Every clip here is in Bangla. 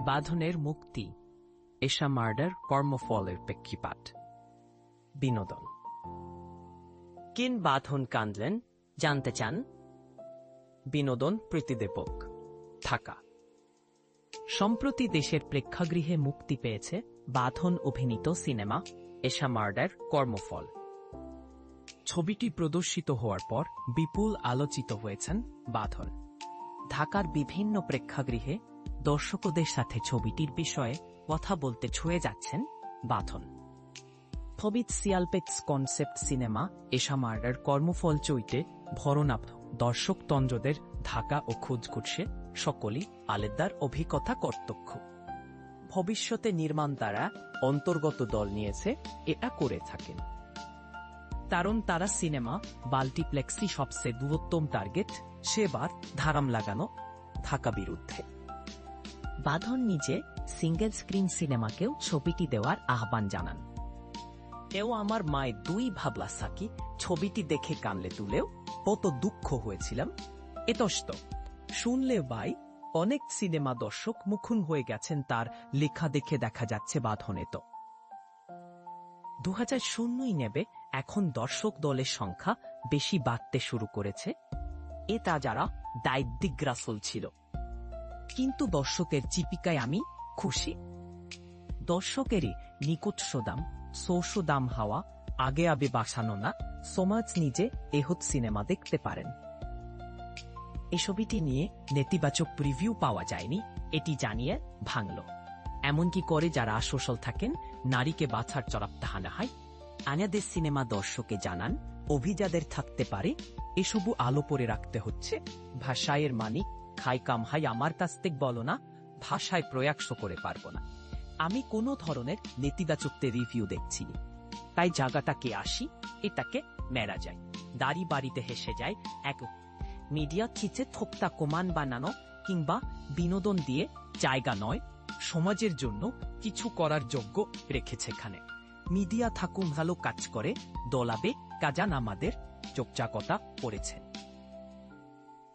বাঁধনের মুক্তি, এশা মার্ডার কর্মফলের প্রেক্ষিপাট। বিনোদন। কিন বাঁধন কাঁদলেন জানতে চান? বিনোদন প্রতিদেপক, ঢাকা। সম্প্রতি দেশের প্রেক্ষাগৃহে মুক্তি পেয়েছে বাঁধন অভিনীত সিনেমা এশা মার্ডার কর্মফল। ছবিটি প্রদর্শিত হওয়ার পর বিপুল আলোচিত হয়েছেন বাঁধন। ঢাকার বিভিন্ন প্রেক্ষাগৃহে দর্শকদের সাথে ছবিটির বিষয়ে কথা বলতে ছুঁয়ে যাচ্ছেন বাঁধন। ফবিত সিয়ালপেক্স কনসেপ্ট সিনেমা এশা মার্ডার কর্মফল চইতে ভরনাভ দর্শক তন্দ্রদের ঢাকা ও খুঁজকুটসে সকলই আলেদার অভিজ্ঞতা কর্তব্য। ভবিষ্যতে নির্মাতারা অন্তর্গত দল নিয়েছে এটা করে থাকেন, কারণ তারা সিনেমা মাল্টিপ্লেক্সই সবচেয়ে বৃহত্তম টার্গেট, সেবার ধারাম লাগানো ঢাকা বিরুদ্ধে। বাঁধন নিজে সিঙ্গেল স্ক্রিন সিনেমাকেও ছবিটি দেওয়ার আহ্বান জানান। এও আমার মায়ের দুই ভাবলা সাকি ছবিটি দেখে কানলে তুলেও কত দুঃখ হয়েছিলাম এতস্ত শুনলে ভাই। অনেক সিনেমা দর্শক মুখুন হয়ে গেছেন তার লেখা দেখে, দেখা যাচ্ছে বাঁধনে তো 2000 নেবে। এখন দর্শক দলের সংখ্যা বেশি বাড়তে শুরু করেছে, এটা যারা দায়িত্বগ্রাসল ছিল। কিন্তু দর্শকের চিপিকায় আমি খুশি। দর্শকেরই নিকট সদাম সৌসদাম হাওয়া আগে আবে বাসানো না, সমাজ নিজে এহত সিনেমা দেখতে পারেন। এ ছবিটি নিয়ে নেতিবাচক প্রিভিউ পাওয়া যায়নি, এটি জানিয়ে ভাঙল। এমনকি করে যারা আসল থাকেন নারীকে বাছার চড়াপ তাহানা হয়। আনাদের সিনেমা দর্শকে জানান অভিজাদের থাকতে পারে, এসবু আলো পরে রাখতে হচ্ছে। ভাষায়ের মানিক খাই কাম হাই আমার কাছ থেকে বলো না, ভাষায় প্রয়াস করে পারবো না। আমি কোনো ধরনের নেতিবাচকতে রিভিউ দেখছি, তাই জায়গাটাকে আসি, এটাকে মেরা যায়। দাড়ি বাড়িতে হেসে যায় এক মিডিয়া খিচে থোপটা কমান বানানো কিংবা বিনোদন দিয়ে জায়গা নয়, সমাজের জন্য কিছু করার যোগ্য রেখেছে এখানে। মিডিয়া থাকুন ভালো কাজ করে, দলাবে কাজান আমাদের চোখচাকতা করেছে।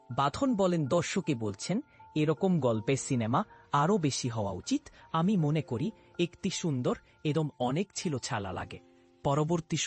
বাঁধন বলেন, দর্শকে বলছেন এরকম গল্পের সিনেমা আরো বেশি হওয়া উচিত। আমি মনে করি একটি সুন্দর এরম অনেক ছিল ছালা লাগে। পরবর্তী